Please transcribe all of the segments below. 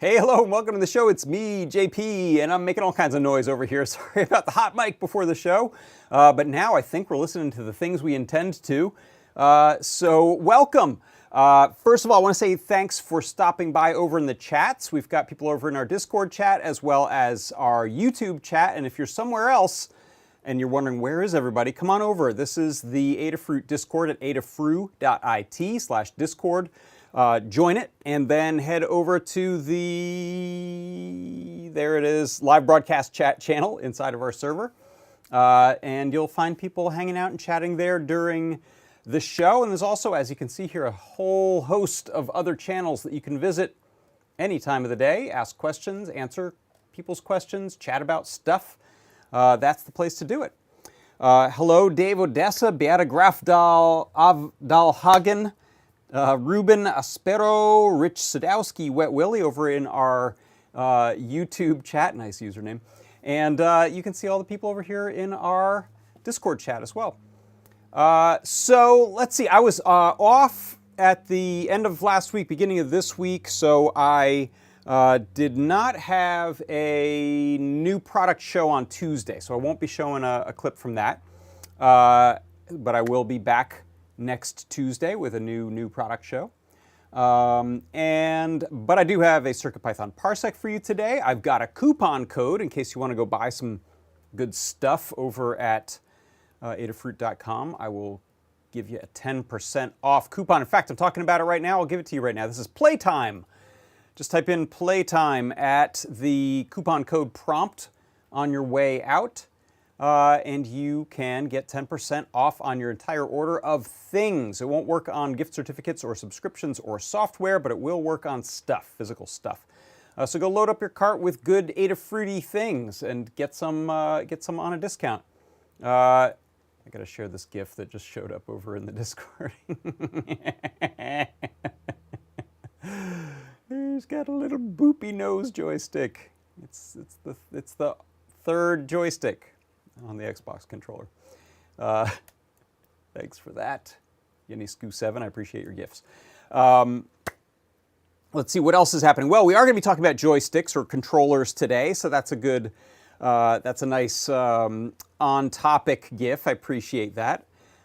Hey, hello, and welcome to the show. It's me, JP, and I'm making all kinds of noise over here. Sorry about the hot mic before the show, but now I think we're listening to the things we intend to. So welcome. First of all, I want to say thanks for stopping by over in the chats. We've got people over in our Discord chat as well as our YouTube chat, and if you're somewhere else and you're wondering where is everybody, come on over. This is the Adafruit Discord at adafru.it/discord. Join it and then head over to the, there it is, live broadcast chat channel inside of our server. And you'll find people hanging out and chatting there during the show. And there's also, as you can see here, a whole host of other channels that you can visit any time of the day, ask questions, answer people's questions, chat about stuff. That's the place to do it. Hello, Dave Odessa, Beata Grafdal-Hagen, Ruben Aspero, Rich Sadowski, Wet Willie over in our YouTube chat. Nice username. And you can see all the people over here in our Discord chat as well. So let's see. I was off at the end of last week, beginning of this week, so I did not have a new product show on Tuesday, so I won't be showing a clip from that. But I will be back next Tuesday with a new product show. But I do have a CircuitPython parsec for you today. I've got a coupon code in case you want to go buy some good stuff over at adafruit.com. I will give you a 10% off coupon. In fact, I'm talking about it right now. I'll give it to you right now. This is Playtime. Just type in Playtime at the coupon code prompt on your way out. And you can get 10% off on your entire order of things. It won't work on gift certificates or subscriptions or software, but it will work on stuff, physical stuff. So go load up your cart with good Adafruity things and get some on a discount. I gotta share this GIF that just showed up over in the Discord. He's got a little boopy nose joystick. It's the third joystick on the Xbox controller. Thanks for that, Yenny-Scoo7. I appreciate your gifts. Let's see what else is happening. Well, we are going to be talking about joysticks or controllers today, so that's a good, that's a nice on-topic GIF. I appreciate that.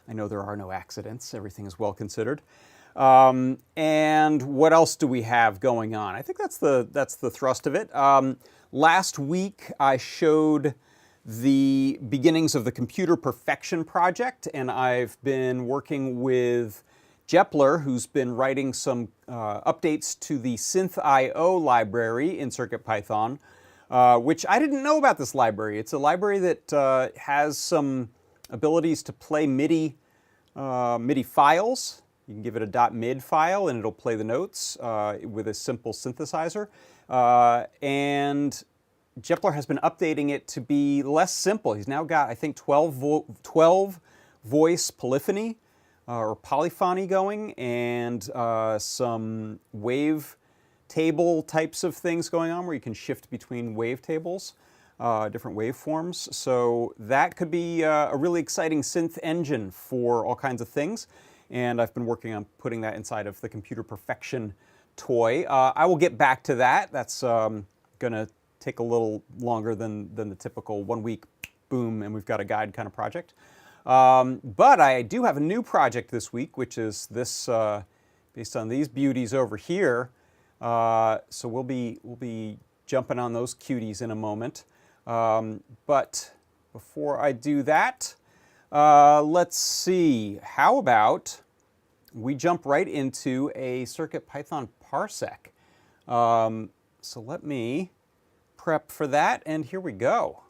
I know there are no accidents. Everything is well considered. And what else do we have going on? I think that's the thrust of it. Last week I showed the beginnings of the Computer Perfection Project, and I've been working with Jepler, who's been writing some updates to the synth.io library in CircuitPython, which I didn't know about this library. It's a library that has some abilities to play MIDI files. You can give it a .mid file and it'll play the notes with a simple synthesizer. And Jepler has been updating it to be less simple. He's now got, I think, 12 voice polyphony or polyphony going, and some wave table types of things going on where you can shift between wave tables, different waveforms. So that could be a really exciting synth engine for all kinds of things. And I've been working on putting that inside of the Computer Perfection toy. I will get back to that. That's going to take a little longer than the typical 1 week, boom, and we've got a guide kind of project. But I do have a new project this week, which is this, based on these beauties over here. So we'll be jumping on those cuties in a moment. But before I do that, let's see. How about we jump right into a CircuitPython parsec? So let me prep for that, and here we go.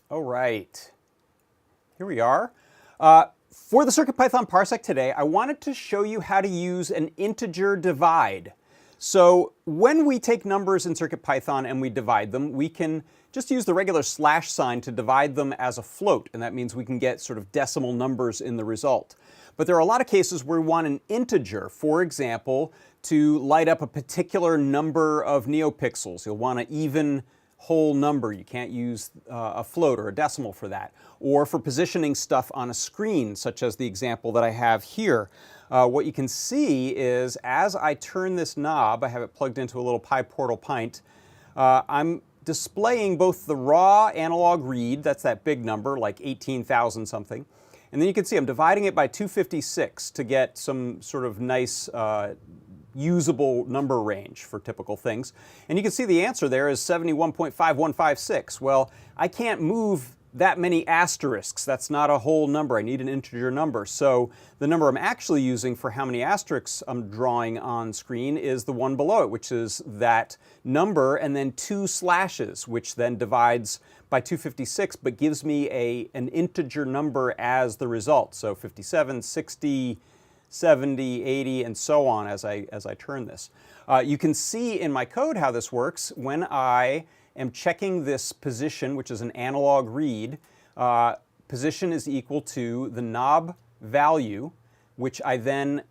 All right, here we are. For the CircuitPython parsec today, I wanted to show you how to use an integer divide. So when we take numbers in CircuitPython and we divide them, we can just use the regular slash sign to divide them as a float, and that means we can get sort of decimal numbers in the result. But there are a lot of cases where we want an integer, for example, to light up a particular number of neopixels. You'll want an even whole number. You can't use a float or a decimal for that. Or for positioning stuff on a screen, such as the example that I have here. What you can see is as I turn this knob, I have it plugged into a little PyPortal Pint, I'm displaying both the raw analog read, that's that big number, like 18,000 something, and then you can see I'm dividing it by 256 to get some sort of nice usable number range for typical things. And you can see the answer there is 71.5156. Well, I can't move that many asterisks. That's not a whole number. I need an integer number. So the number I'm actually using for how many asterisks I'm drawing on screen is the one below it, which is that number and then 2 slashes, which then divides by 256, but gives me an integer number as the result. So 57, 60, 70, 80, and so on as I turn this. You can see in my code how this works when I am checking this position, which is an analog read. Position is equal to the knob value, which I then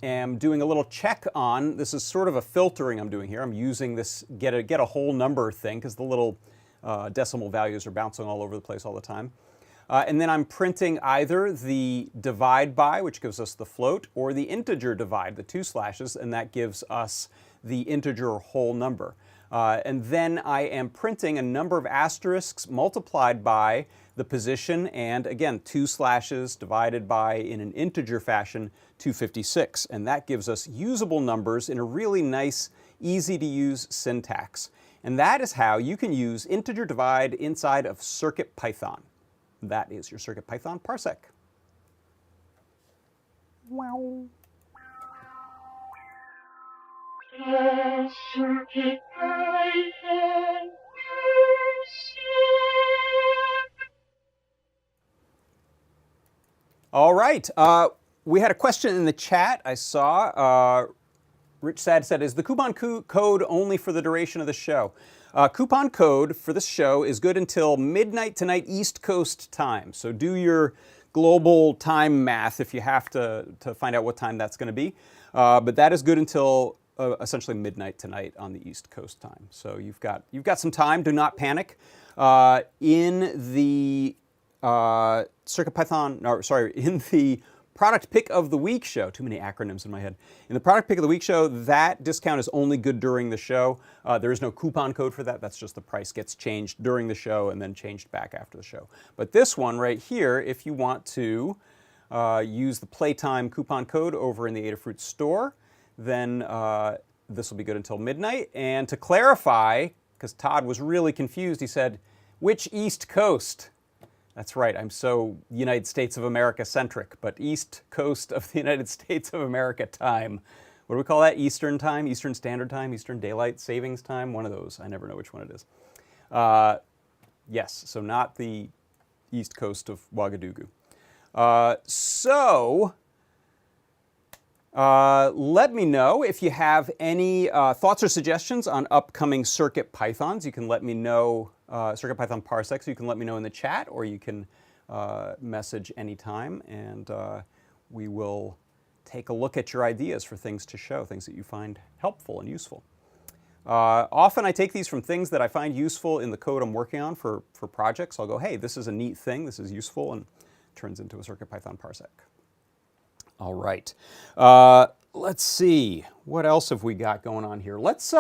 am doing a little check on. This is sort of a filtering I'm doing here. I'm using this get a whole number thing because the little decimal values are bouncing all over the place all the time. And then I'm printing either the divide by, which gives us the float, or the integer divide, the 2 slashes, and that gives us the integer or whole number. And then I am printing a number of asterisks multiplied by the position, and again, 2 slashes divided by, in an integer fashion, 256. And that gives us usable numbers in a really nice, easy to use syntax. And that is how you can use integer divide inside of CircuitPython. That is your CircuitPython parsec. Wow. All right. We had a question in the chat I saw. Rich Sad said, is the coupon code only for the duration of the show? Coupon code for this show is good until midnight tonight East Coast time. So do your global time math if you have to find out what time that's going to be. But that is good until essentially midnight tonight on the East Coast time. So you've got some time. Do not panic. In the CircuitPython, no, sorry, in the Product Pick of the Week show, too many acronyms in my head. In the Product Pick of the Week show, that discount is only good during the show. There is no coupon code for that. That's just the price gets changed during the show and then changed back after the show. But this one right here, if you want to use the Playtime coupon code over in the Adafruit store, then this will be good until midnight. And to clarify, because Todd was really confused, he said, which East Coast? That's right. I'm so United States of America centric, but East Coast of the United States of America time. What do we call that? Eastern time, Eastern Standard Time, Eastern Daylight Savings Time? One of those. I never know which one it is. Yes, so not the East Coast of Ouagadougou. Let me know if you have any thoughts or suggestions on upcoming CircuitPythons. You can let me know, CircuitPython parsecs, you can let me know in the chat, or you can message anytime, and we will take a look at your ideas for things to show, things that you find helpful and useful. Often I take these from things that I find useful in the code I'm working on for projects. I'll go, hey, this is a neat thing, this is useful, and it turns into a CircuitPython parsec. All right. Let's see. What else have we got going on here? Let's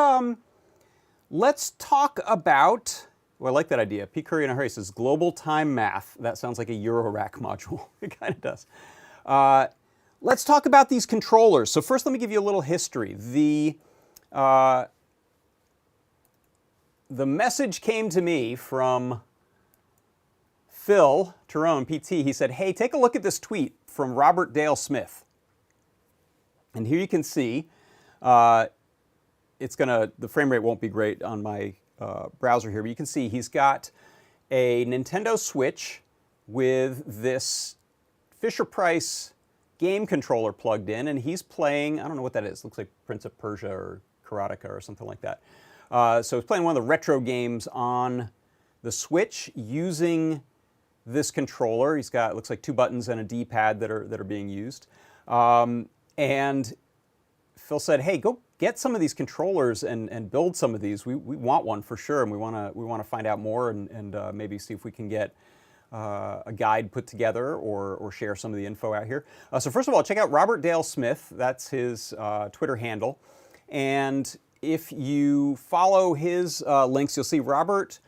talk about, well, I like that idea. P. Curry in a hurry says global time math. That sounds like a Eurorack module. It kind of does. Let's talk about these controllers. So first, let me give you a little history. The message came to me from Phil Tyrone, PT. He said, hey, take a look at this tweet from Robert Dale Smith. And here you can see, the frame rate won't be great on my browser here, but you can see he's got a Nintendo Switch with this Fisher-Price game controller plugged in, and he's playing, I don't know what that is, looks like Prince of Persia or Karateka or something like that. So he's playing one of the retro games on the Switch using this controller. He's got, it looks like 2 buttons and a D-pad that are being used. And Phil said, hey, go get some of these controllers and build some of these. We want one for sure, and we want to find out more and maybe see if we can get a guide put together or share some of the info out here. So first of all, check out Robert Dale Smith. That's his Twitter handle. And if you follow his links, you'll see Robert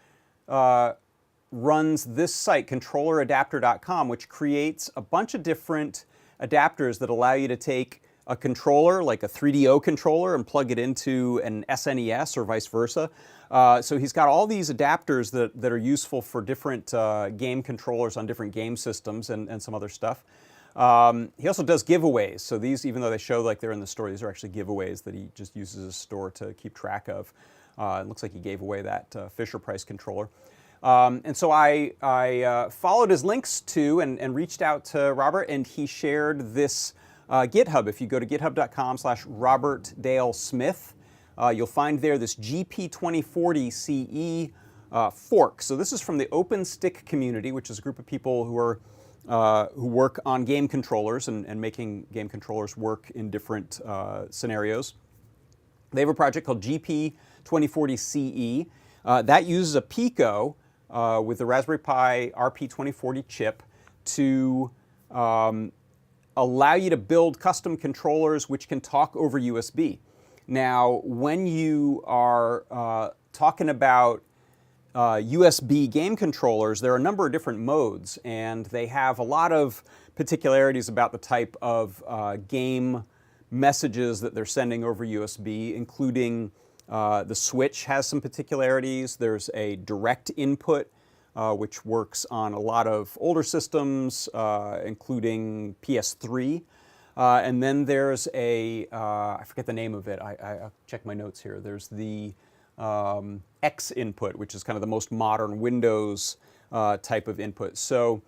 runs this site, controlleradapter.com, which creates a bunch of different adapters that allow you to take a controller, like a 3DO controller, and plug it into an SNES or vice versa. So he's got all these adapters that are useful for different game controllers on different game systems and some other stuff. He also does giveaways. So these, even though they show like they're in the store, these are actually giveaways that he just uses as a store to keep track of. It looks like he gave away that Fisher-Price controller. And so I followed his links to and reached out to Robert, and he shared this GitHub. If you go to github.com/RobertDaleSmith, you'll find there this GP2040 CE fork. So this is from the OpenStick community, which is a group of people who are who work on game controllers and making game controllers work in different scenarios. They have a project called GP2040 CE. That uses a Pico with the Raspberry Pi RP2040 chip to allow you to build custom controllers which can talk over USB. Now, when you are talking about USB game controllers, there are a number of different modes, and they have a lot of particularities about the type of game messages that they're sending over USB, including the switch has some particularities. There's a direct input, which works on a lot of older systems, including PS3. And then there's a, I forget the name of it, I'll check my notes here. There's the X input, which is kind of the most modern Windows type of input. So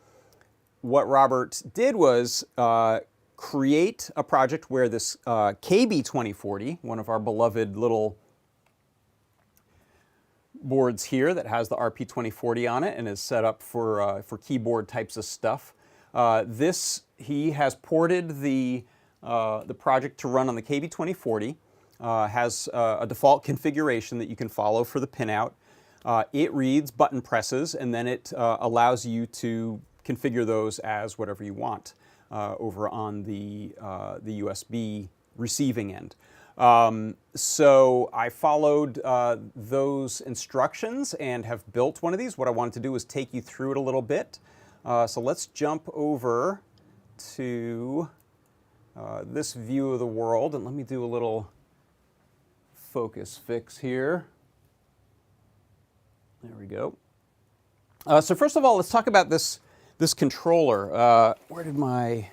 what Robert did was create a project where this KB2040, one of our beloved little boards here that has the RP2040 on it and is set up for keyboard types of stuff. He has ported the project to run on the KB2040. Has a default configuration that you can follow for the pinout. It reads button presses, and then it allows you to configure those as whatever you want over on the USB receiving end. So I followed those instructions and have built one of these. What I wanted to do was take you through it a little bit. So let's jump over to this view of the world, and let me do a little focus fix here. There we go. So first of all, let's talk about this this controller. Where did my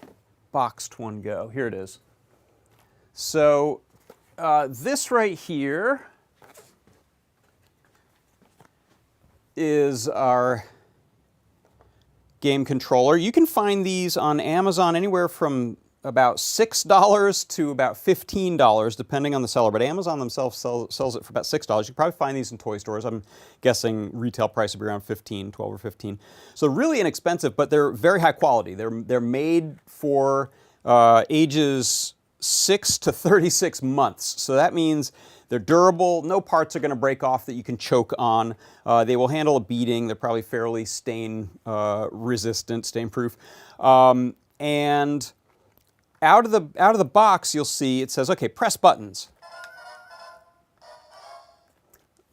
boxed one go? Here it is. So this right here is our game controller. You can find these on Amazon anywhere from about $6 to about $15, depending on the seller. But Amazon themselves sells it for about $6. You can probably find these in toy stores. I'm guessing retail price would be around 12 or 15. So really inexpensive, but they're very high quality. They're made for ages 6 to 36 months. So that means they're durable. No parts are going to break off that you can choke on. They will handle a beating. They're probably fairly stain resistant, stain proof. And out of the box, you'll see it says, okay, press buttons.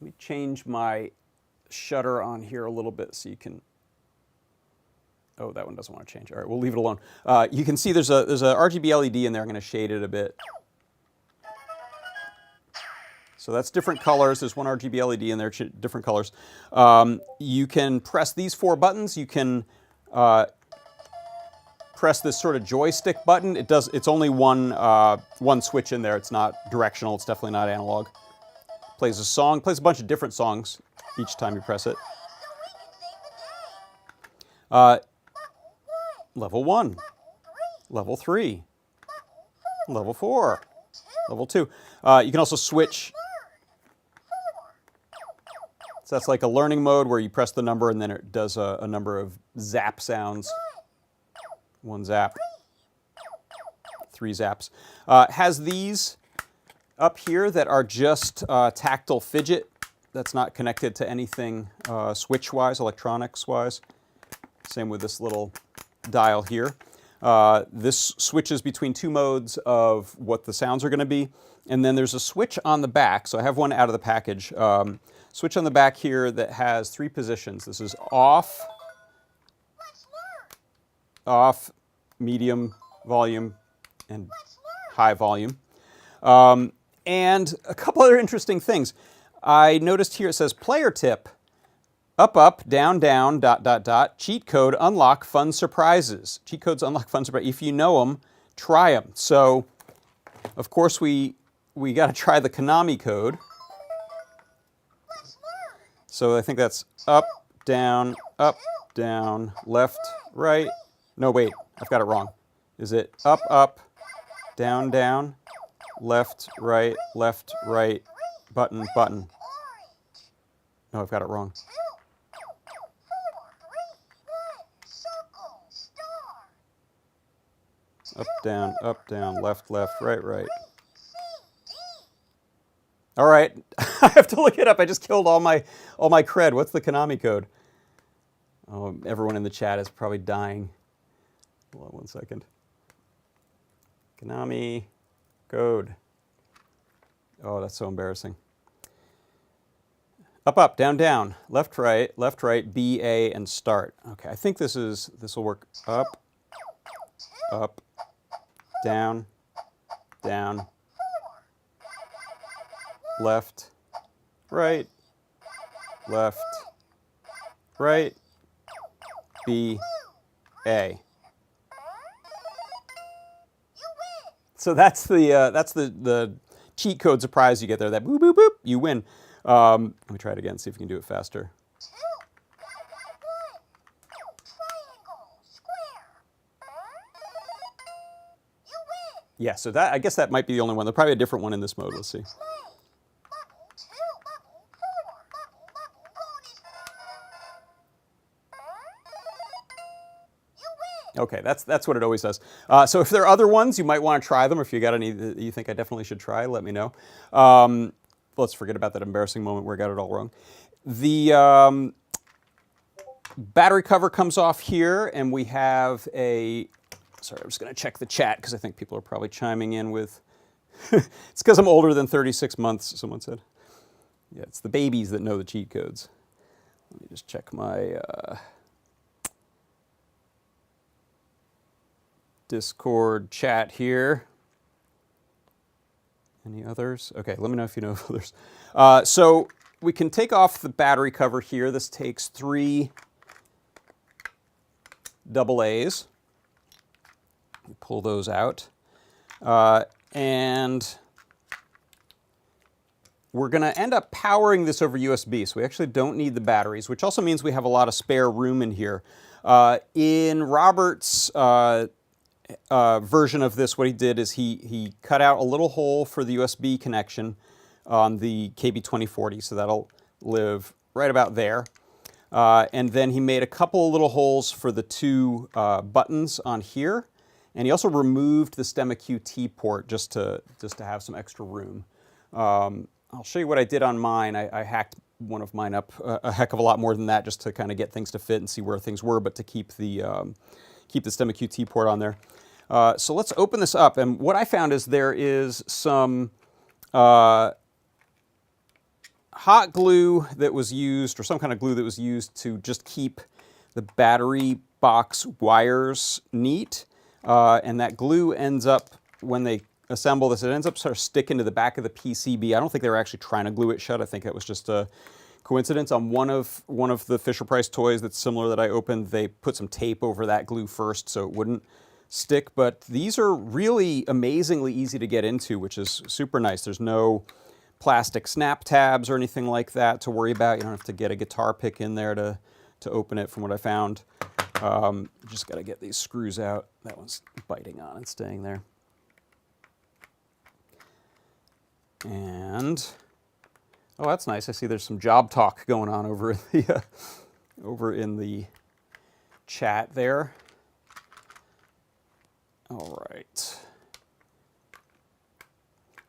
Let me change my shutter on here a little bit so you can. Oh, that one doesn't want to change. All right, we'll leave it alone. You can see there's a RGB LED in there. I'm going to shade it a bit. So that's different colors. There's one RGB LED in there, different colors. You can press these 4 buttons. You can press this sort of joystick button. It's only one switch in there. It's not directional. It's definitely not analog. Plays a song. Plays a bunch of different songs each time you press it. Level 1, level 3, level 4, level 2. You can also switch. So that's like a learning mode where you press the number and then it does a number of zap sounds. 1 zap, 3 zaps. Has these up here that are just tactile fidget. That's not connected to anything switch-wise, electronics-wise. Same with this little dial here. This switches between 2 modes of what the sounds are going to be. And then there's a switch on the back. So I have one out of the package. Switch on the back here that has 3 positions. This is off, medium volume, and high volume. And a couple other interesting things. I noticed here it says player tip. Up, down, down, ... cheat code, unlock fun surprises. Cheat codes unlock fun surprises. If you know them, try them. So, of course, we got to try the Konami code. So I think that's up, down, left, right. No, wait, I've got it wrong. Is it up, down, left, right, button, button? No, I've got it wrong. Up, down, left, right. All right, I have to look it up. I just killed all my cred. What's the Konami code? Oh, everyone in the chat is probably dying. Hold on 1 second. Konami code. Oh, that's so embarrassing. Up, down, left, right, B, A, and start. Okay, I think this will work. Up, down, left, right, B, A. So that's the cheat code surprise you get there. That boop, boop, boop, you win. Let me try it again, see if we can do it faster. Yeah, so I guess that might be the only one. There's probably a different one in this mode. Let's see. Okay, that's what it always does. So if there are other ones, you might want to try them. If you got any that you think I definitely should try, let me know. Let's forget about that embarrassing moment where I got it all wrong. The battery cover comes off here, and we have a... Sorry, I'm just going to check the chat because I think people are probably chiming in with... It's because I'm older than 36 months, someone said. Yeah, it's the babies that know the cheat codes. Let me just check my... Discord chat here. Any others? Okay, let me know if you know of others. So we can take off the battery cover here. This takes 3 AA's. Pull those out. And we're going to end up powering this over USB, so we actually don't need the batteries, which also means we have a lot of spare room in here. In Robert's version of this, what he did is he cut out a little hole for the USB connection on the KB2040, so that'll live right about there. And then he made a couple little holes for the two buttons on here, and he also removed the STEMMA QT port just to have some extra room. I'll show you what I did on mine. I hacked one of mine up a heck of a lot more than that just to kind of get things to fit and see where things were, but to keep the STEMMA QT port on there. So let's open this up, and what I found is there is some hot glue that was used, or some kind of glue that was used to just keep the battery box wires neat, and that glue ends up, when they assemble this, it ends up sort of sticking to the back of the PCB. I don't think they were actually trying to glue it shut. I think it was just a coincidence. On one of the Fisher-Price toys that's similar that I opened, they put some tape over that glue first so it wouldn't stick. But these are really amazingly easy to get into, which is super nice. There's no plastic snap tabs or anything like that to worry about. You don't have to get a guitar pick in there to open it, from what I found. Just got to get these screws out. That one's biting on and staying there. And, oh, that's nice. I see there's some job talk going on over in the chat there. All right.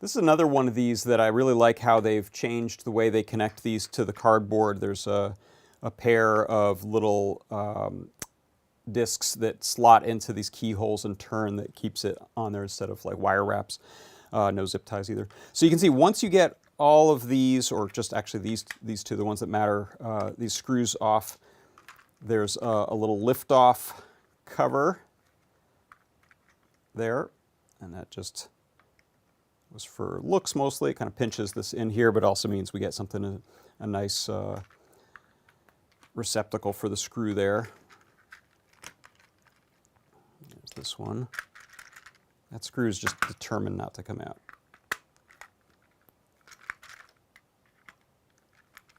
This is another one of these that I really like how they've changed the way they connect these to the cardboard. There's a pair of little discs that slot into these keyholes and turn that keeps it on there instead of like wire wraps. No zip ties either. So you can see once you get all of these, or just actually these two, the ones that matter, these screws off, there's a little lift-off cover there, and that just was for looks mostly. It kind of pinches this in here, but also means we get something, a nice receptacle for the screw there. There's this one. That screw is just determined not to come out.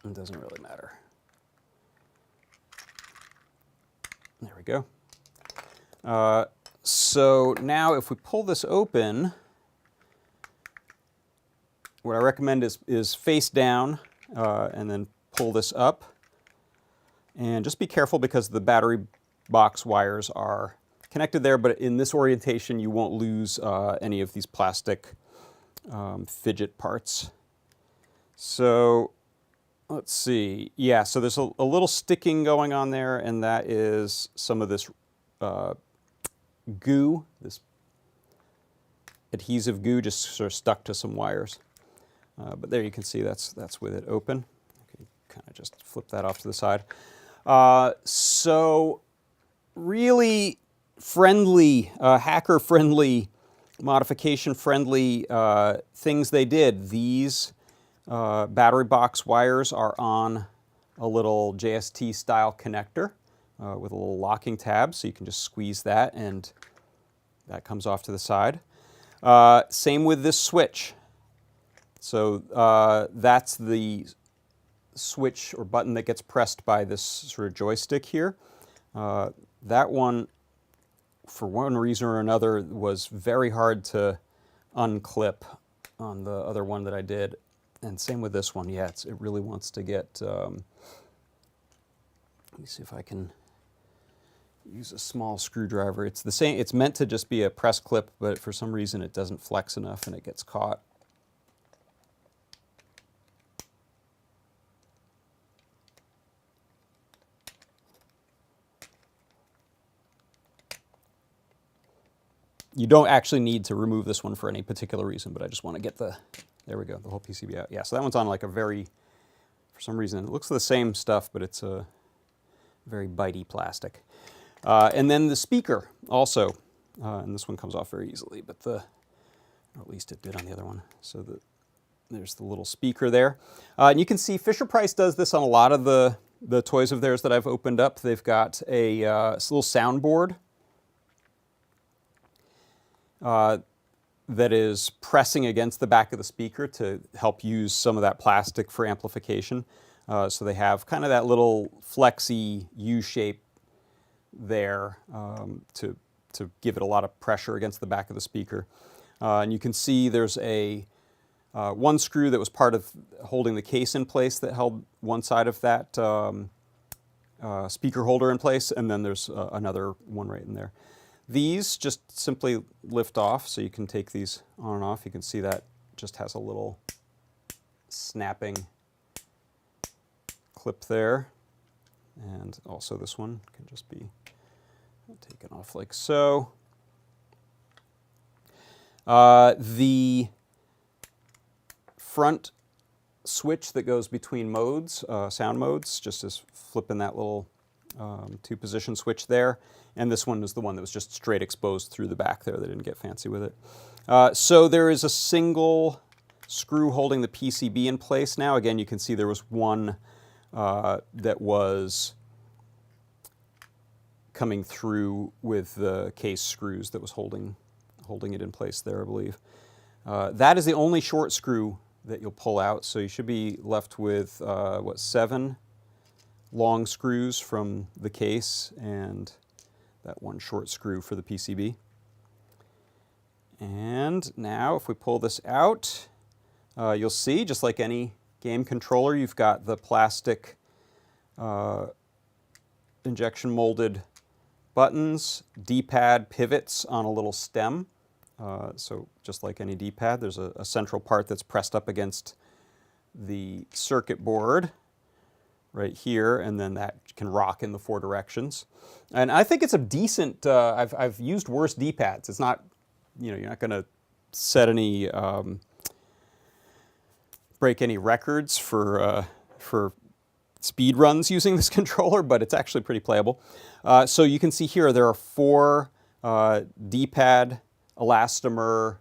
It doesn't really matter. There we go. So now if we pull this open, what I recommend is face down and then pull this up. And just be careful because the battery box wires are connected there, but in this orientation you won't lose any of these plastic fidget parts. So let's see. Yeah, so there's a little sticking going on there, and that is some of this goo, this adhesive goo just sort of stuck to some wires. But there you can see that's with it open. Okay, kind of just flip that off to the side. So really friendly, hacker-friendly, modification-friendly things they did. These battery box wires are on a little JST-style connector with a little locking tab, so you can just squeeze that and that comes off to the side. Same with this switch. So that's the switch or button that gets pressed by this sort of joystick here. That one, for one reason or another, was very hard to unclip on the other one that I did. And same with this one. Yeah, it really wants to get, let me see if I can use a small screwdriver. It's the same, it's meant to just be a press clip, but for some reason it doesn't flex enough and it gets caught. You don't actually need to remove this one for any particular reason, but I just want to get there we go, the whole PCB out. Yeah, so that one's on like a very, for some reason, it looks the same stuff, but it's a very bitey plastic. And then the speaker also, and this one comes off very easily, but or at least it did on the other one. So there's the little speaker there. And you can see Fisher-Price does this on a lot of the the toys of theirs that I've opened up. They've got a little soundboard that is pressing against the back of the speaker to help use some of that plastic for amplification. So they have kind of that little flexy U-shape there to give it a lot of pressure against the back of the speaker. And you can see there's a one screw that was part of holding the case in place that held one side of that speaker holder in place, and then there's another one right in there. These just simply lift off, so you can take these on and off. You can see that just has a little snapping clip there. And also this one can just be taken off like so. The front switch that goes between modes, sound modes, just is flipping that little two-position switch there. And this one is the one that was just straight exposed through the back there. They didn't get fancy with it. So there is a single screw holding the PCB in place now. Again, you can see there was one that was coming through with the case screws that was holding it in place there, I believe. That is the only short screw that you'll pull out, so you should be left with, 7 long screws from the case and that one short screw for the PCB. And now if we pull this out, you'll see, just like any game controller, you've got the plastic injection molded buttons, D-pad pivots on a little stem. So just like any D-pad, there's a central part that's pressed up against the circuit board right here, and then that can rock in the 4 directions. And I think it's a decent, I've used worse D-pads. It's not, you're not going to set any, break any records for speed runs using this controller, but it's actually pretty playable. So you can see here there are 4 D-pad elastomer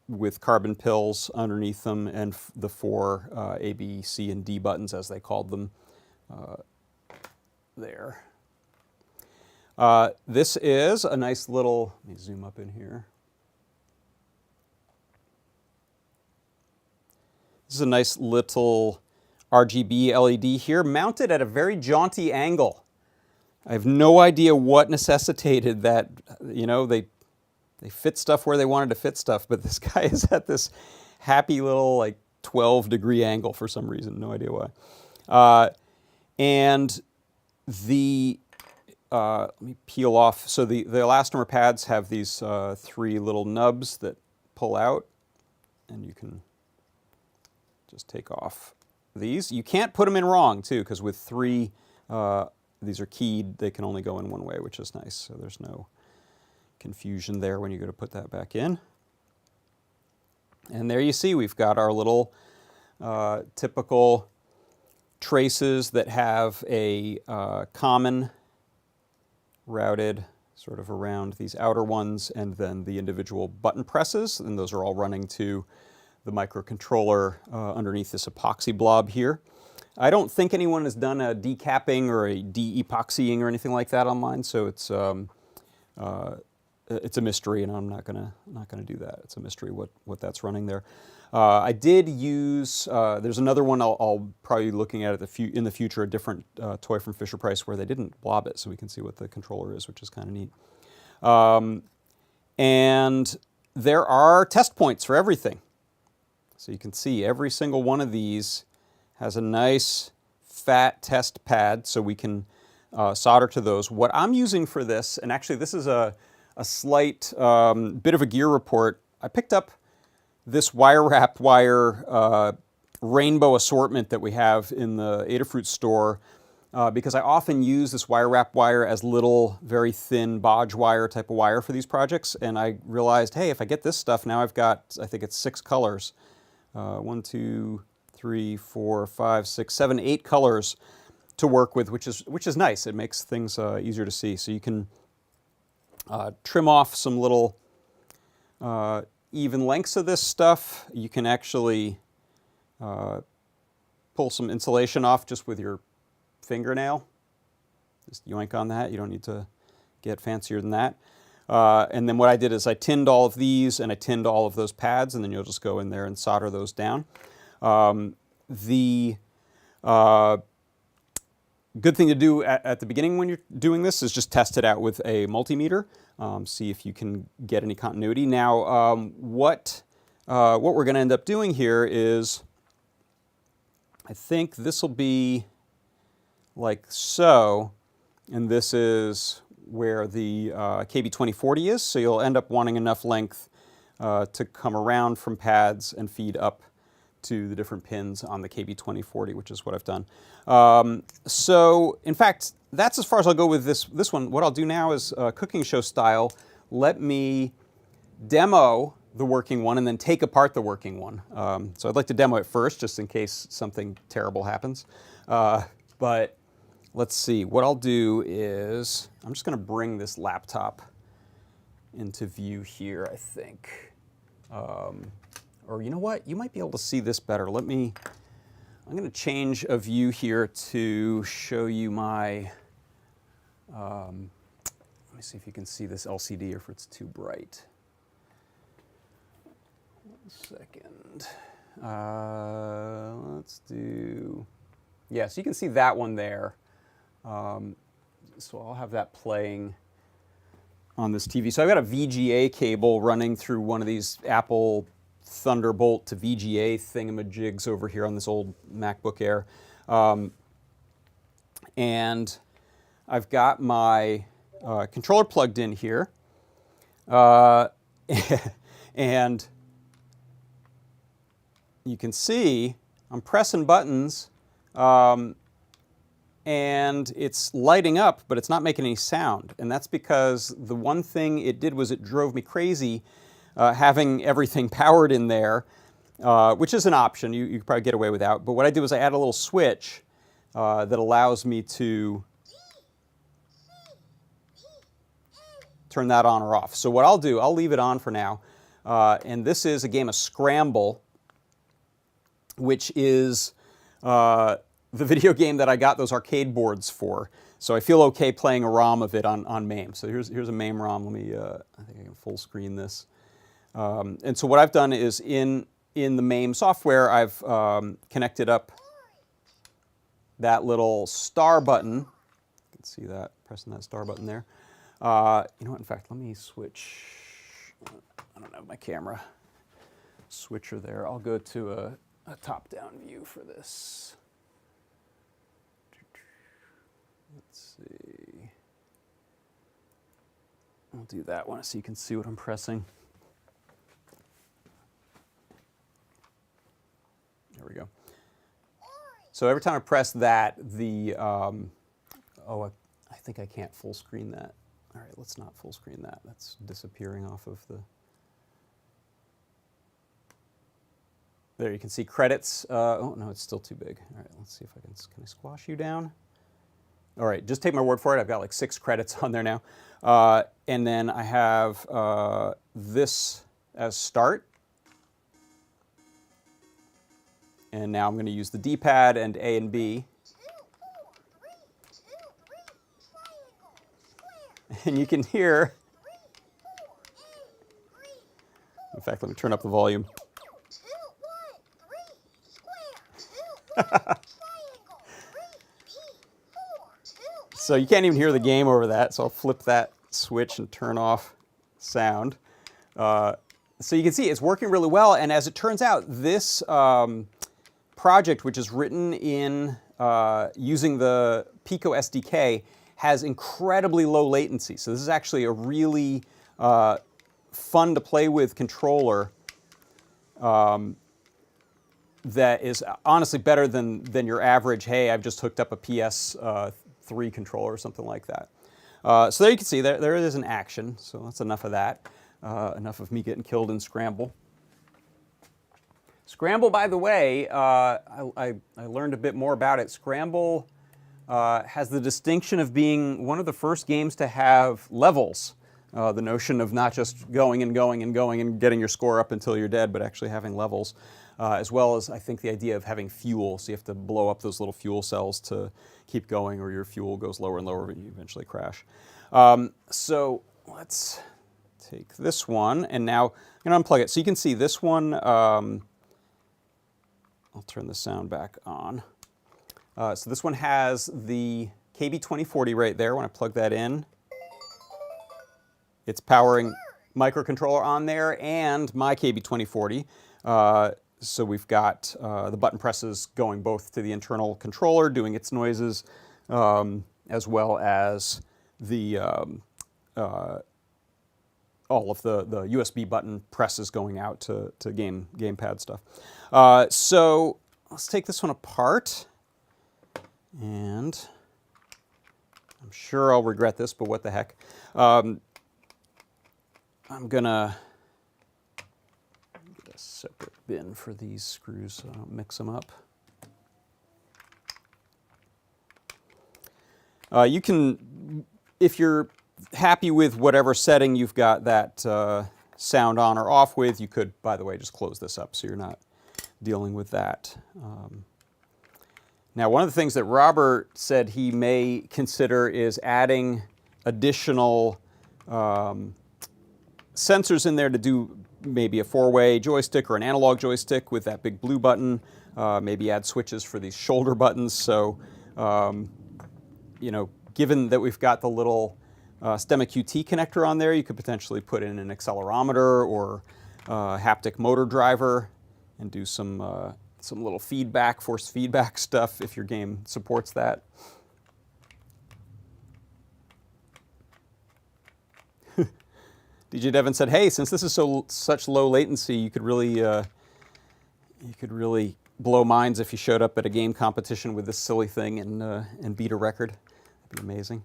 with carbon pills underneath them, and the 4 A, B, C, and D buttons, as they called them, there. This is a nice little, let me zoom up in here. This is a nice little RGB LED here, mounted at a very jaunty angle. I have no idea what necessitated that, they fit stuff where they wanted to fit stuff, but this guy is at this happy little, like, 12-degree angle for some reason. No idea why. And the, let me peel off. So the elastomer pads have these 3 little nubs that pull out, and you can just take off these. You can't put them in wrong, too, because with 3, these are keyed, they can only go in one way, which is nice. So there's no confusion there when you go to put that back in. And there you see we've got our little typical traces that have a common routed sort of around these outer ones, and then the individual button presses, and those are all running to the microcontroller underneath this epoxy blob here. I don't think anyone has done a decapping or a de-epoxying or anything like that online, so it's a mystery, and I'm not gonna do that. It's a mystery what that's running there. I did use, there's another one I'll probably be looking at in the future, a different toy from Fisher-Price where they didn't blob it, so we can see what the controller is, which is kind of neat. And there are test points for everything. So you can see every single one of these has a nice fat test pad, so we can solder to those. What I'm using for this, and actually this is a slight bit of a gear report. I picked up this wire-wrapped wire rainbow assortment that we have in the Adafruit store because I often use this wire-wrapped wire as little, very thin bodge wire type of wire for these projects, and I realized, hey, if I get this stuff, now I've got, I think it's 6 colors. 1, 2, 3, 4, 5, 6, 7, 8 colors to work with, which is nice. It makes things easier to see. So you can trim off some little even lengths of this stuff. You can actually pull some insulation off just with your fingernail. Just yoink on that. You don't need to get fancier than that. And then what I did is I tinned all of these and I tinned all of those pads, and then you'll just go in there and solder those down. The good thing to do at the beginning when you're doing this is just test it out with a multimeter, see if you can get any continuity. Now, what we're going to end up doing here is, I think this will be like so, and this is where the KB2040 is, so you'll end up wanting enough length to come around from pads and feed up to the different pins on the KB2040, which is what I've done. So, in fact, that's as far as I'll go with this one. What I'll do now is, cooking show style, let me demo the working one and then take apart the working one. So I'd like to demo it first, just in case something terrible happens. But let's see, what I'll do is, I'm just going to bring this laptop into view here, I think. Or you know what, you might be able to see this better. I'm going to change a view here to show you my, let me see if you can see this LCD or if it's too bright. 1 second. Let's do, yeah, so you can see that one there. So I'll have that playing on this TV. So I've got a VGA cable running through one of these Apple Thunderbolt to VGA thingamajigs over here on this old MacBook Air. And I've got my controller plugged in here. And you can see I'm pressing buttons and it's lighting up, but it's not making any sound. And that's because the one thing it did was it drove me crazy having everything powered in there, which is an option you could probably get away without. But what I did was I add a little switch that allows me to turn that on or off. So what I'll do, I'll leave it on for now. And this is a game of Scramble, which is the video game that I got those arcade boards for. So I feel okay playing a ROM of it on MAME. So here's a MAME ROM. Let me, I think I can full screen this. And so what I've done is in the MAME software, I've connected up that little star button. You can see that, pressing that star button there. You know what, in fact, let me switch. I don't have my camera switcher there. I'll go to a top-down view for this. Let's see. I'll do that one so you can see what I'm pressing. There we go. So every time I press that, the, I think I can't full screen that. All right, let's not full screen that. That's disappearing off of the... There, you can see credits. Oh, no, it's still too big. All right, let's see if I can I squash you down? All right, just take my word for it. I've got like 6 credits on there now. And then I have this as start. And now I'm going to use the D-pad and A and B. And you can hear, in fact, let me turn up the volume. So you can't even hear the game over that, so I'll flip that switch and turn off sound. So you can see it's working really well, and as it turns out, this project, which is written in using the Pico SDK, has incredibly low latency. So this is actually a really fun to play with controller that is honestly better than your average, hey, I've just hooked up a PS3 controller or something like that. So there you can see, there it is in action. So that's enough of that. Enough of me getting killed in Scramble. Scramble, by the way, I learned a bit more about it. Scramble has the distinction of being one of the first games to have levels. the notion of not just going and going and going and getting your score up until you're dead, but actually having levels, as well as I think the idea of having fuel. So you have to blow up those little fuel cells to keep going, or your fuel goes lower and lower and you eventually crash. So let's take this one, and now I'm going to unplug it. So you can see this one, I'll turn the sound back on. So this one has the KB2040 right there. When I plug that in, it's powering microcontroller on there and my KB2040. So we've got the button presses going both to the internal controller, doing its noises, as well as the all of the USB button presses going out to gamepad stuff. So let's take this one apart, and I'm sure I'll regret this, but what the heck. I'm gonna get a separate bin for these screws so I don't mix them up. You can, if you're happy with whatever setting you've got that sound on or off with, you could, by the way, just close this up so you're not dealing with that. Now, one of the things that Robert said he may consider is adding additional sensors in there to do maybe a four-way joystick or an analog joystick with that big blue button. Maybe add switches for these shoulder buttons. So, you know, given that we've got the little STEMMA QT connector on there, you could potentially put in an accelerometer or haptic motor driver and do some little feedback, force feedback stuff if your game supports that. DJ Devin said, "Hey, since this is such low latency, you could really blow minds if you showed up at a game competition with this silly thing and beat a record. That'd be amazing."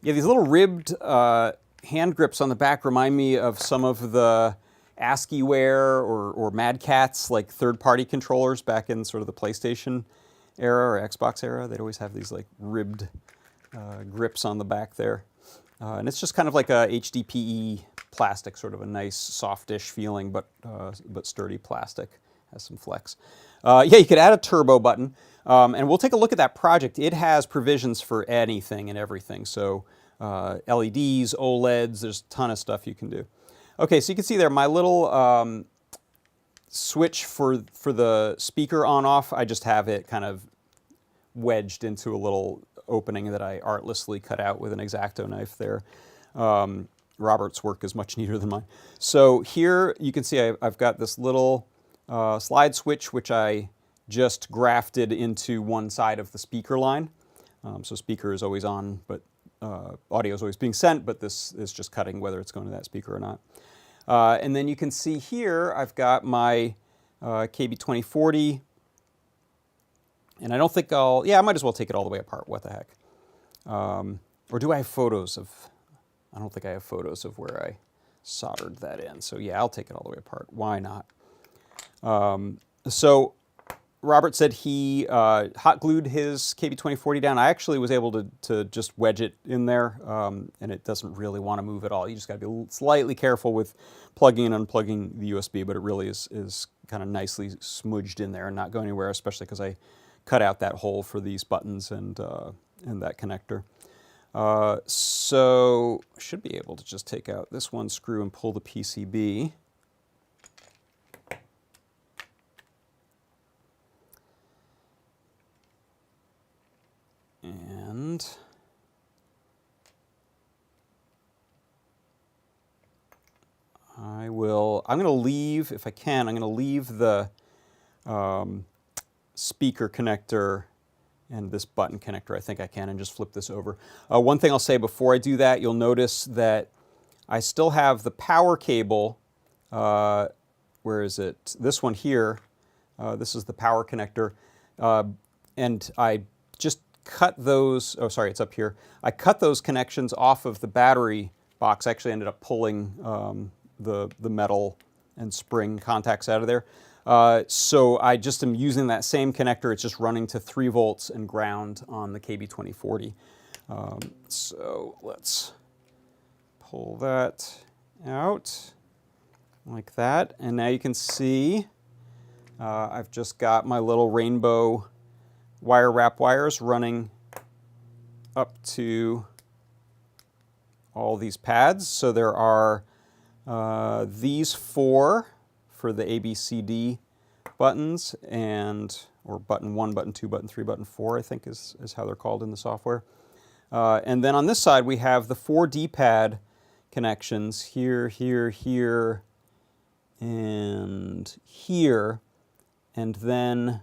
Yeah, these little ribbed hand grips on the back remind me of some of the ASCIIware or Mad Catz, like third-party controllers back in sort of the PlayStation era or Xbox era. They'd always have these like ribbed grips on the back there. And it's just kind of like a HDPE plastic, sort of a nice softish feeling, but sturdy plastic. Has some flex. Yeah, you could add a turbo button, and we'll take a look at that project. It has provisions for anything and everything. So LEDs, OLEDs, there's a ton of stuff you can do. Okay, so you can see there my little switch for the speaker on-off. I just have it kind of wedged into a little opening that I artlessly cut out with an X-Acto knife there. Robert's work is much neater than mine. So here you can see I've got this little slide switch which I just grafted into one side of the speaker line. So speaker is always on, but audio is always being sent, but this is just cutting whether it's going to that speaker or not. And then you can see here I've got my KB2040. And I don't think I might as well take it all the way apart. What the heck? Or do I have photos of, I don't think I have photos of where I soldered that in. So yeah, I'll take it all the way apart. Why not? So Robert said he hot glued his KB2040 down. I actually was able to just wedge it in there, and it doesn't really want to move at all. You just got to be slightly careful with plugging and unplugging the USB, but it really is kind of nicely smudged in there and not going anywhere, especially because I cut out that hole for these buttons and that connector. So I should be able to just take out this one screw and pull the PCB. And I'm going to leave, if I can, I'm going to leave the speaker connector and this button connector. I think I can, and just flip this over. One thing I'll say before I do that, you'll notice that I still have the power cable. Where is it? This one here. This is the power connector. And I just cut those, oh sorry, it's up here. I cut those connections off of the battery box. I actually ended up pulling the metal and spring contacts out of there. So I just am using that same connector. It's just running to 3 volts and ground on the KB2040. So let's pull that out like that. And now you can see I've just got my little rainbow wire wrap wires running up to all these pads. So there are these 4 for the A, B, C, D buttons, or button 1, button 2, button 3, button 4, I think is how they're called in the software. And then on this side we have the 4 D-pad connections here, here, here, and here. And then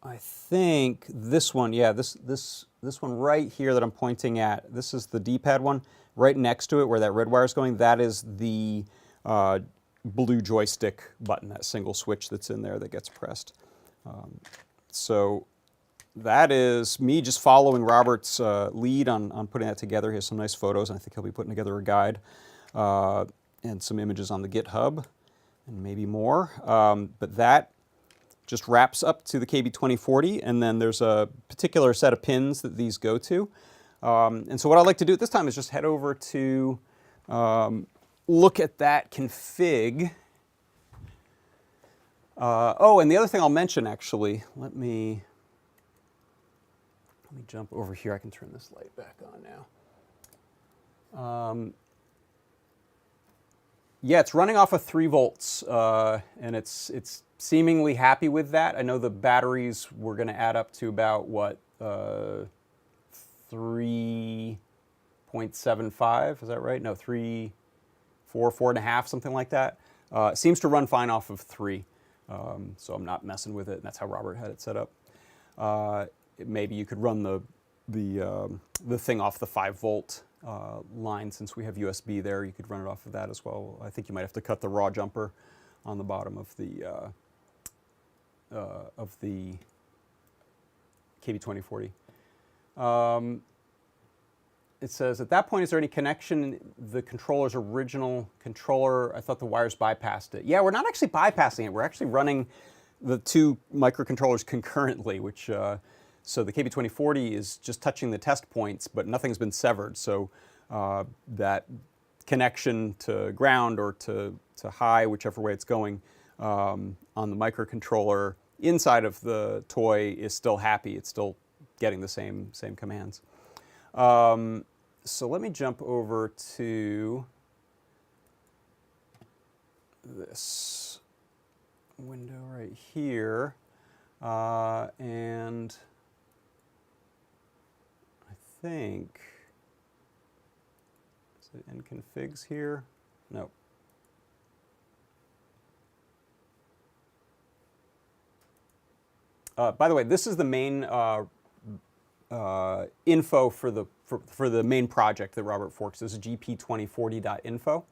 I think this one, yeah, this one right here that I'm pointing at, this is the D-pad one. Right next to it where that red wire is going, that is the blue joystick button, that single switch that's in there that gets pressed. So that is me just following Robert's lead on putting that together. He has some nice photos, and I think he'll be putting together a guide and some images on the GitHub and maybe more. But that just wraps up to the KB2040, and then there's a particular set of pins that these go to. And so what I'd like to do at this time is just head over to look at that config. Oh, and the other thing I'll mention, actually, let me jump over here. I can turn this light back on now. Yeah, it's running off of 3 volts, and it's seemingly happy with that. I know the batteries were going to add up to about, what, 3.75, is that right? No, 3, 4, 4.5, something like that. It seems to run fine off of 3, so I'm not messing with it, and that's how Robert had it set up. Maybe you could run the thing off the 5-volt line. Since we have USB there, you could run it off of that as well. I think you might have to cut the raw jumper on the bottom of the KB2040. It says, at that point, is there any connection? The controller's original controller, I thought the wires bypassed it. Yeah, we're not actually bypassing it. We're actually running the 2 microcontrollers concurrently, which, so the KB2040 is just touching the test points, but nothing's been severed. So that connection to ground or to high, whichever way it's going, on the microcontroller inside of the toy is still happy. It's still getting the same commands. So let me jump over to this window right here, and I think, is it in configs here? No. By the way, this is the main info for the main project that Robert forks. This is gp2040.info.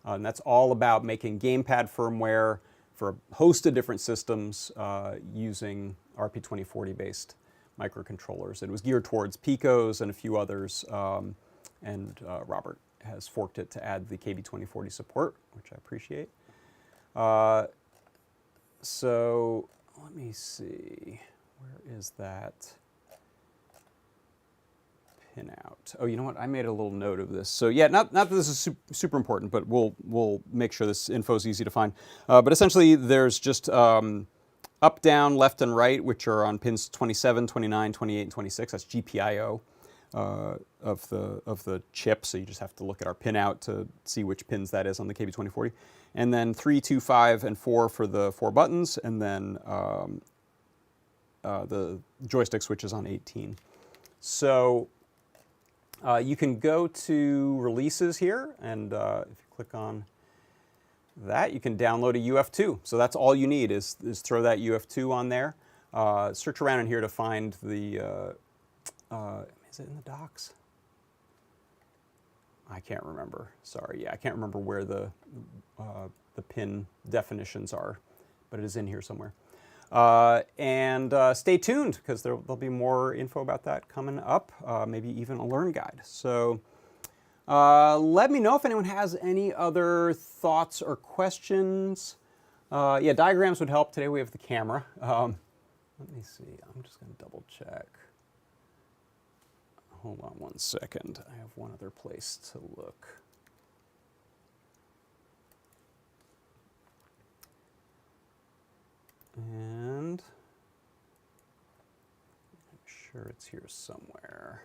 And that's all about making gamepad firmware for a host of different systems using RP2040 based microcontrollers. It was geared towards Picos and a few others, and Robert has forked it to add the KB2040 support, which I appreciate. So let me see, where is that pin out? Oh, you know what? I made a little note of this. So yeah, not that this is super important, but we'll make sure this info is easy to find. But essentially, there's just up, down, left, and right, which are on pins 27, 29, 28, and 26. That's GPIO of the chip. So you just have to look at our pinout to see which pins that is on the KB2040. And then 3, 2, 5, and 4 for the 4 buttons, and then the joystick switch is on 18. So you can go to releases here, and if you click on that, you can download a UF2. So that's all you need is throw that UF2 on there. Search around in here to find the, is it in the docs? I can't remember. Sorry, yeah, I can't remember where the pin definitions are, but it is in here somewhere. And stay tuned, because there'll be more info about that coming up, maybe even a learn guide. So let me know if anyone has any other thoughts or questions. Yeah, diagrams would help. Today we have the camera. Let me see. I'm just going to double check. hold on one second. I have one other place to look. And I'm sure it's here somewhere.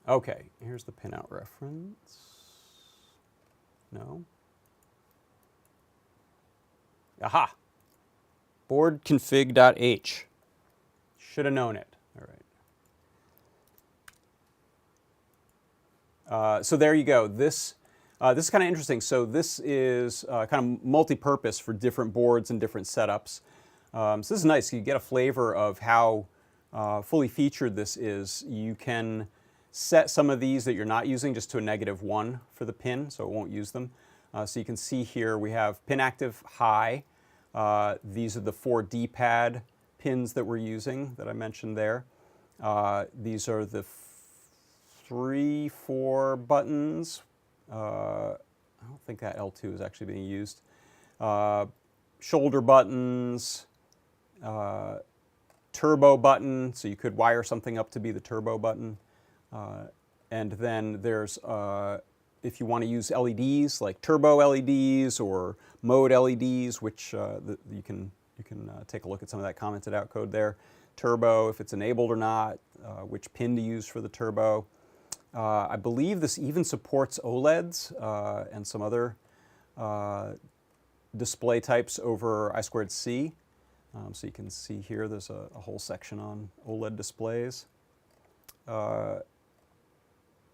Okay, here's the pinout reference. No? Aha! Boardconfig.h. Should have known it. All right. So there you go. This is kind of interesting. So this is kind of multi-purpose for different boards and different setups. So this is nice. You get a flavor of how fully featured this is. You can set some of these that you're not using just to a -1 for the pin, so it won't use them. So you can see here we have pin active high. These are the 4 D-pad pins that we're using that I mentioned there. These are the 3, 4 buttons. I don't think that L2 is actually being used. Shoulder buttons, turbo button, so you could wire something up to be the turbo button. And then there's, if you want to use LEDs, like turbo LEDs or mode LEDs, which you can take a look at some of that commented out code there. Turbo, if it's enabled or not, which pin to use for the turbo. I believe this even supports OLEDs and some other display types over I2C. So you can see here there's a whole section on OLED displays.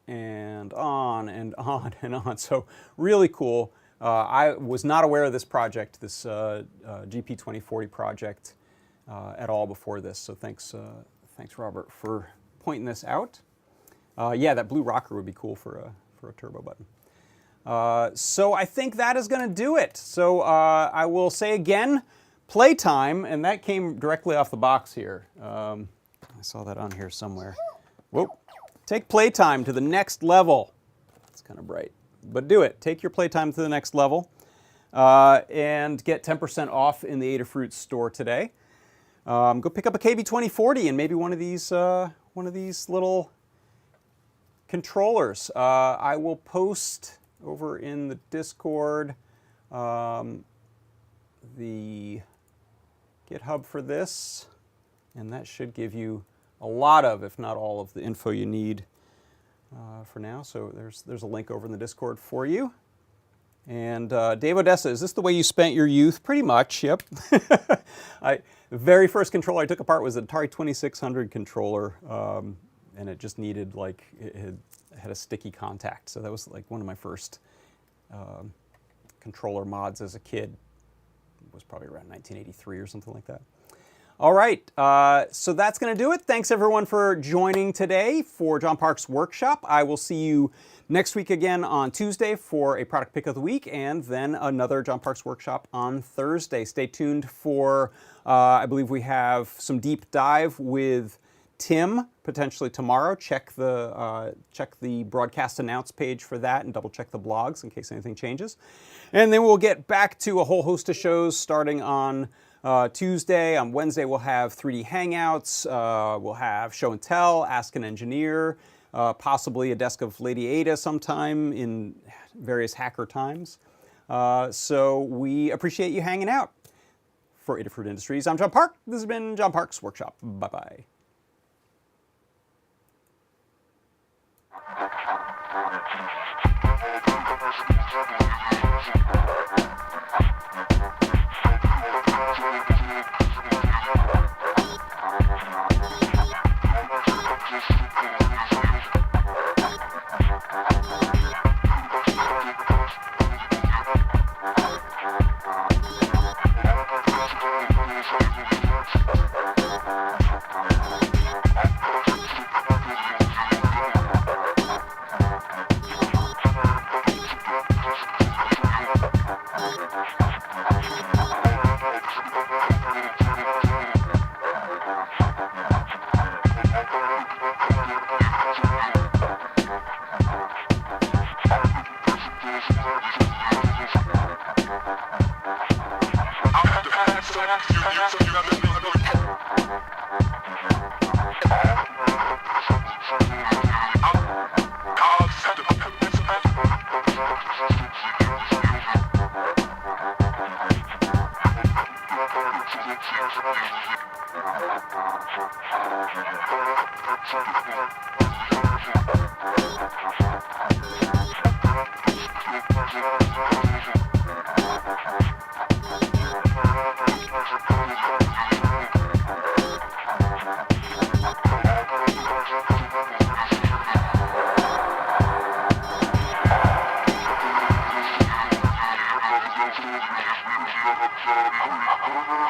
And on and on and on. So really cool. I was not aware of this project, this GP2040 project, at all before this. So thanks Robert, for pointing this out. Yeah, that blue rocker would be cool for a turbo button. So I think that is going to do it. So I will say again, playtime, and that came directly off the box here. I saw that on here somewhere. Whoa. Take playtime to the next level. It's kind of bright, but do it. Take your playtime to the next level and get 10% off in the Adafruit store today. Go pick up a KB2040 and maybe one of these little controllers. I will post over in the Discord the GitHub for this, and that should give you a lot of, if not all of, the info you need for now. So there's a link over in the Discord for you. And Dave Odessa, is this the way you spent your youth? Pretty much, yep. The very first controller I took apart was an Atari 2600 controller, and it just needed, like, it had a sticky contact. So that was like one of my first controller mods as a kid. It was probably around 1983 or something like that. All right, so that's going to do it. Thanks everyone for joining today for John Park's workshop. I will see you next week again on Tuesday for a product pick of the week, and then another John Park's workshop on Thursday. Stay tuned for, I believe we have some deep dive with Tim potentially tomorrow. Check the broadcast announce page for that and double check the blogs in case anything changes. And then we'll get back to a whole host of shows starting on Tuesday. On Wednesday, we'll have 3D Hangouts. We'll have Show and Tell, Ask an Engineer, possibly a Desk of Lady Ada sometime in various hacker times. So we appreciate you hanging out. For Adafruit Industries, I'm John Park. This has been John Park's Workshop. Bye-bye.